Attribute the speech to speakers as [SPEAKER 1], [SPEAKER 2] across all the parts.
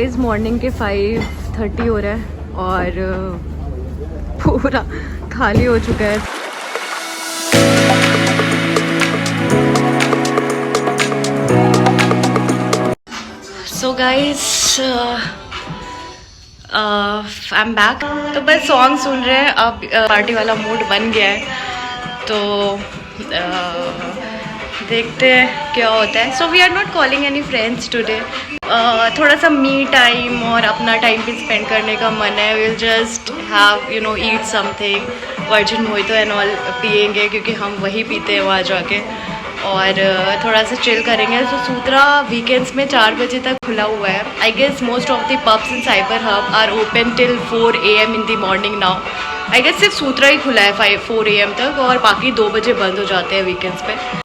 [SPEAKER 1] Guys morning के 5:30 हो रहा है और पूरा खाली हो चुका है। So guys I am back. तो बस सॉन्ग सुन रहे हैं, अब पार्टी वाला मूड बन गया है तो देखते हैं क्या होता है। So we are not calling any friends today. थोड़ा सा मी टाइम और अपना टाइम भी स्पेंड करने का मन है। Will just have you know eat something, virgin mojito and all पियेंगे क्योंकि हम वही पीते हैं वहाँ जाके, और थोड़ा सा चिल करेंगे। तो सूत्रा वीकेंड्स में 4 बजे तक खुला हुआ है। I guess most of the pubs in cyber hub are open till 4 AM in the morning now. I guess सिर्फ सूत्रा ही खुला है 4 AM तक, और बाकी 2 बजे बंद हो जाते हैं वीकेंड्स पे।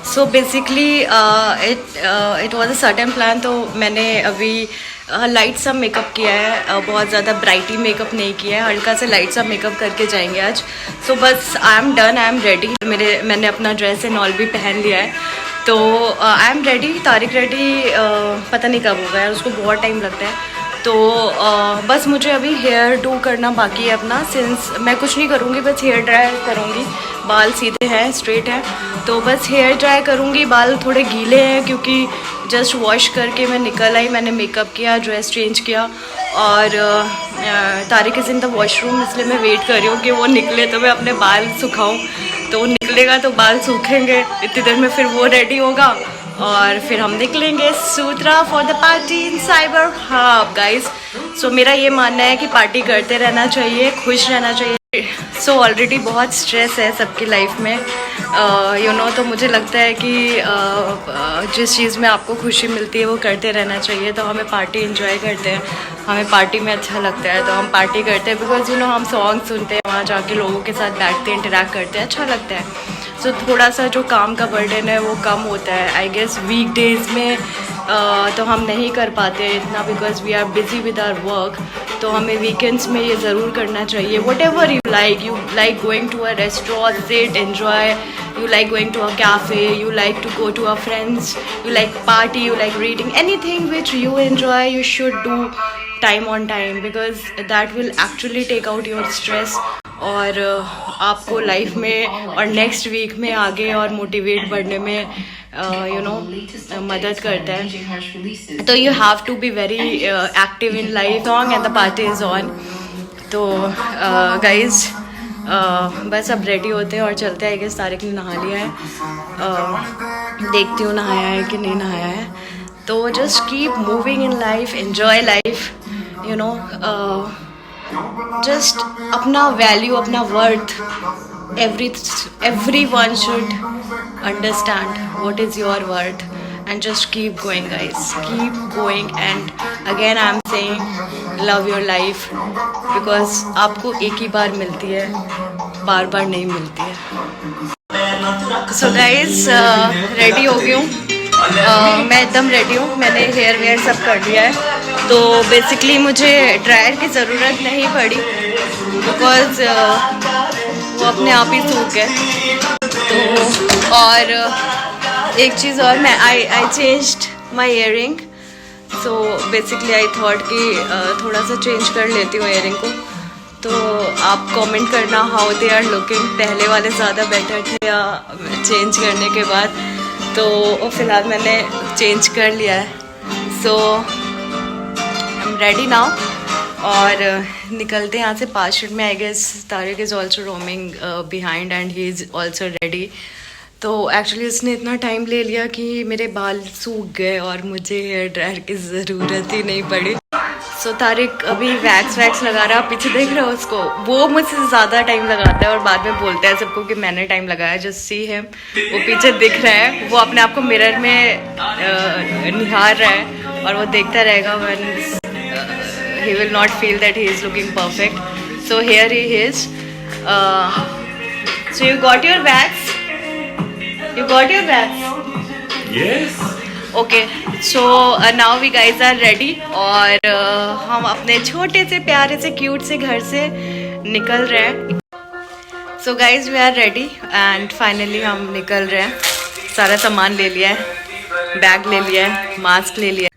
[SPEAKER 1] So basically it was a certain plan. तो मैंने अभी लाइट सा मेकअप किया है, बहुत ज़्यादा ब्राइटी मेकअप नहीं किया है, हल्का सा लाइट सा मेकअप करके जाएंगे आज। सो बस I am done, I am ready. मैंने अपना ड्रेस एंड ऑल भी पहन लिया है, तो आई एम रेडी। तारिक रेडी पता नहीं कब होगा यार, उसको बहुत टाइम लगता है। तो बस मुझे अभी हेयर डू करना बाकी है अपना। सिंस मैं कुछ नहीं करूँगी, बस हेयर ड्राई करूँगी। बाल सीधे हैं, स्ट्रेट हैं, तो बस हेयर ड्राई करूँगी। बाल थोड़े गीले हैं क्योंकि जस्ट वॉश करके मैं निकल आई। मैंने मेकअप किया, ड्रेस चेंज किया, और Tariq is in the washroom, इसलिए मैं वेट कर रही हूँ कि वो निकले तो मैं अपने बाल सुखाऊँ। तो वो निकलेगा तो बाल सूखेंगे, इतनी देर में फिर वो रेडी होगा और फिर हम निकलेंगे Sutra for the party in cyber hub guys. So मेरा ये मानना है कि पार्टी करते रहना चाहिए, खुश रहना चाहिए। सो ऑलरेडी बहुत स्ट्रेस है सबकी लाइफ में, यू नो। तो मुझे लगता है कि जिस चीज़ में आपको खुशी मिलती है वो करते रहना चाहिए। तो हमें पार्टी एंजॉय करते हैं, हमें पार्टी में अच्छा लगता है तो हम पार्टी करते हैं। बिकॉज यू नो हम सॉन्ग सुनते हैं, वहाँ जाके लोगों के साथ बैठते हैं, इंटरेक्ट करते हैं, अच्छा लगता है। सो थोड़ा सा जो काम का बर्डन है वो कम होता है। आई गेस वीक डेज़ में तो हम नहीं कर पाते इतना, because we are busy with our work. तो हमें वीकेंड्स में ये ज़रूर करना चाहिए। Whatever you like going to a restaurant, sit enjoy, you like going to a cafe, you like to go to a friends, you like party, you like reading, anything which you enjoy you should do time on time, because that will actually take out your stress और आपको life में और next week में आगे और motivate बढ़ने में you know मदद करता है। तो you have to be very active in life. Song and the party is on. तो गाइज बस अब रेडी होते हैं और चलते हैं। आई गेस तारिक ने नहा लिया है, देखती हूँ नहाया है कि नहीं नहाया है। तो just keep moving in life, enjoy life, you know. Just अपना वैल्यू, अपना worth, everyone should understand what is your worth and just keep going guys, keep going। and again I am saying love your life, because आपको एक ही बार मिलती है, बार बार नहीं मिलती है। so guys ready हो गई हूँ, मैं एकदम रेडी हूँ। मैंने हेयर वेयर सब कर लिया है। तो बेसिकली मुझे ड्रायर की ज़रूरत नहीं पड़ी, बिकॉज वो अपने आप ही सूख गए। तो और एक चीज़ और, मैं I changed my earring. So basically I thought कि थोड़ा सा चेंज कर लेती हूँ ईयरिंग को। तो आप कमेंट करना हाउ दे आर लुकिंग, पहले वाले ज़्यादा बेटर थे या चेंज करने के बाद। तो फ़िलहाल मैंने चेंज कर लिया है। So I am ready now और निकलते हैं यहाँ से 5 मिनट में। I guess Tariq is also roaming behind and he is also ready. तो एक्चुअली उसने इतना टाइम ले लिया कि मेरे बाल सूख गए और मुझे हेयर ड्रायर की ज़रूरत ही नहीं पड़ी। सो तारिक अभी वैक्स लगा रहा है, पीछे देख रहे हो उसको। वो मुझसे ज़्यादा टाइम लगाता है और बाद में बोलता है सबको कि मैंने टाइम लगाया। जस्ट सी हिम, वो पीछे दिख रहा है, वो अपने आप को मिरर में निहार रहा है और वो देखता रहेगा। When he will not feel that he is looking perfect. So here he is. So you got your wax? You got your wax?
[SPEAKER 2] Yes.
[SPEAKER 1] Okay. So now we guys are ready और हम अपने छोटे से प्यारे से cute से घर से निकल रहे हैं। So guys we are ready and finally हम निकल रहे हैं। सारा सामान ले लिया है, बैग ले लिया है, मास्क ले लिया है।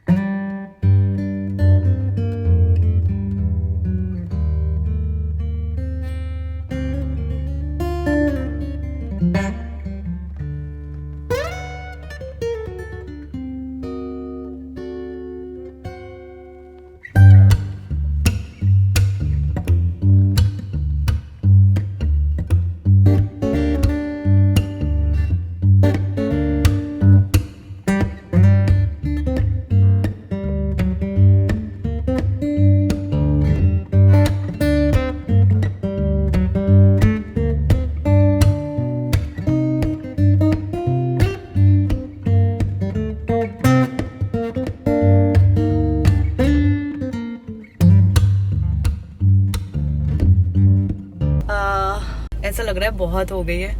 [SPEAKER 1] बहुत हो गई है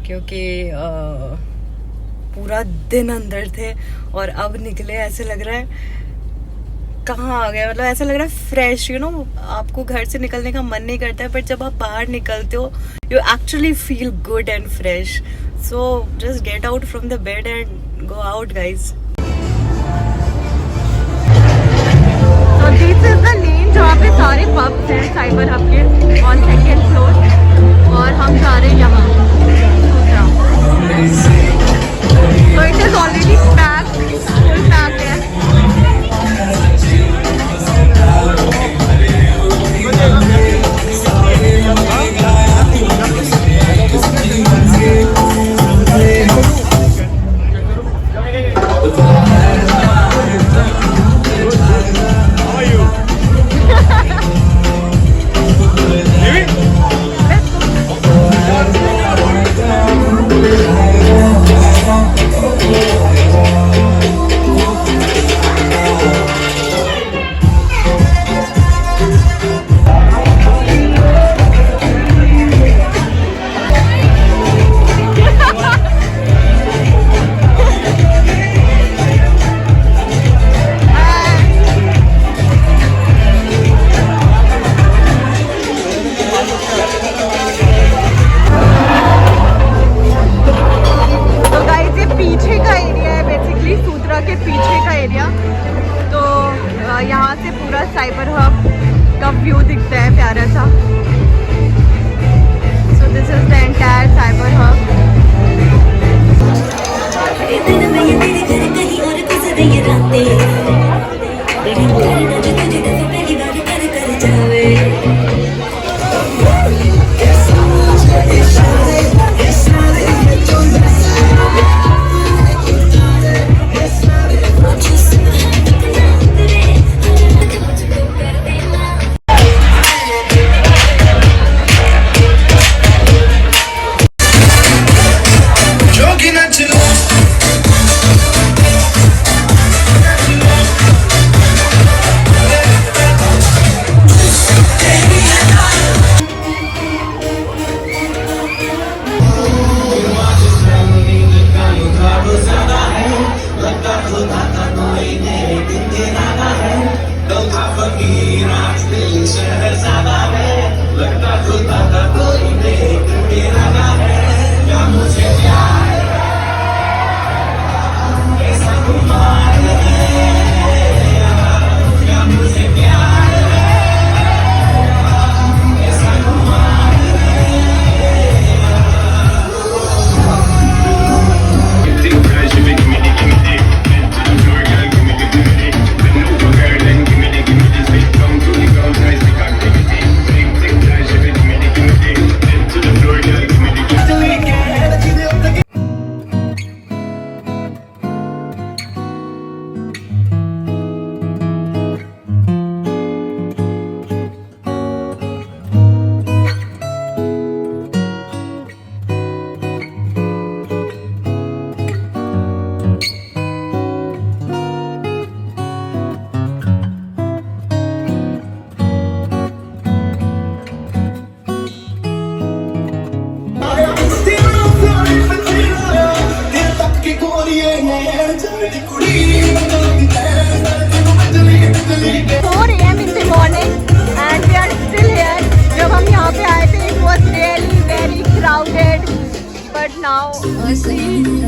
[SPEAKER 1] क्योंकि पूरा दिन अंदर थे और अब निकले, ऐसे लग रहा है कहाँ आ गया, मतलब ऐसा लग रहा है फ्रेश, यू नो। आपको घर से निकलने का मन नहीं करता है, बट जब आप बाहर निकलते हो you actually feel good and fresh. So just get out from the bed and go out guys. So this is the lane जहाँ पे सारे पब्स हैं साइबर हब के ऑन सेकेंड फ्लोर, और हम जा रहे हैं यहाँ. So it is already packed, full packed है. यहाँ से पूरा साइबर हब का व्यू दिखता है प्यारा सा. So this is the entire cyber hub.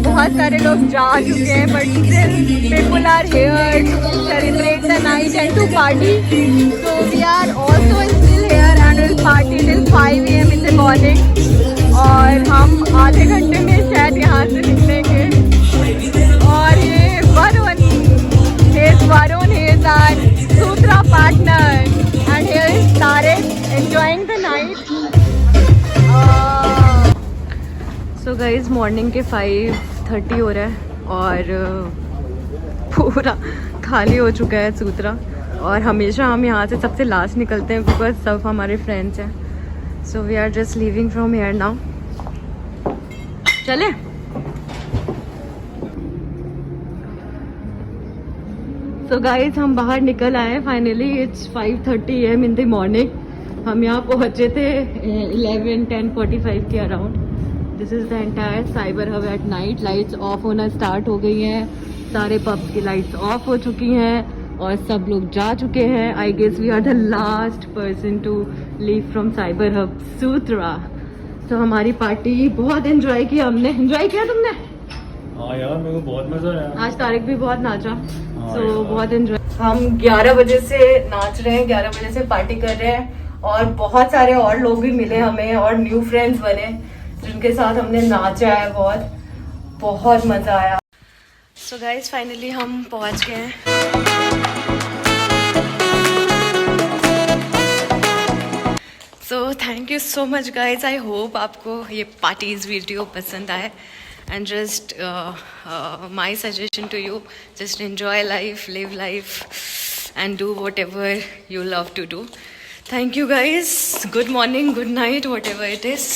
[SPEAKER 1] बहुत सारे लोग जा चुके हैं, but still people are here to celebrate the night and to party. So we are also still here and will party till 5 AM in the morning. और हम आधे घंटे में शायद यहाँ से निकलेंगे. और ये Varun, he is our Sutra partner, and here is Tarek enjoying the night. So guys morning के 5:30 हो रहा है और पूरा खाली हो चुका है सूत्रा. और हमेशा हम यहाँ से सबसे लास्ट निकलते हैं बिकॉज सब हमारे फ्रेंड्स हैं. So we are just leaving from here now. चले. सो गाइज हम बाहर निकल आए finally. It's 5:30 AM in the morning हम यहाँ पहुँचे थे 10:45 के around. This is the entire cyber hub at night. Lights off होना स्टार्ट हो गई हैं. सारे पब्स की लाइट्स ऑफ हो चुकी हैं और सब लोग जा चुके हैं. I guess we are the last person to leave from cyber hub Sutra. तो हमारी पार्टी बहुत एंजॉय किया हमने. एंजॉय किया तुमने?
[SPEAKER 2] हाँ यार, मेरे को बहुत मजा आया.
[SPEAKER 1] आज तारिक भी बहुत नाचा.
[SPEAKER 2] हाँ
[SPEAKER 1] तो
[SPEAKER 2] यार.
[SPEAKER 1] बहुत एंजॉय. हम 11 बजे से नाच रहे हैं, 11 बजे से पार्टी कर रहे हैं और बहुत सारे और लोग भी मिले हमें और न्यू फ्रेंड्स बने जिनके साथ हमने नाचा है. बहुत मजा आया. सो गाइस फाइनली हम पहुंच गए हैं. So thank you so much guys. I hope आपको ये पार्टीज वीडियो पसंद आए. And just my suggestion to you, just enjoy life, live life and do whatever you love to do. Thank you guys. Good morning, good night, whatever it is.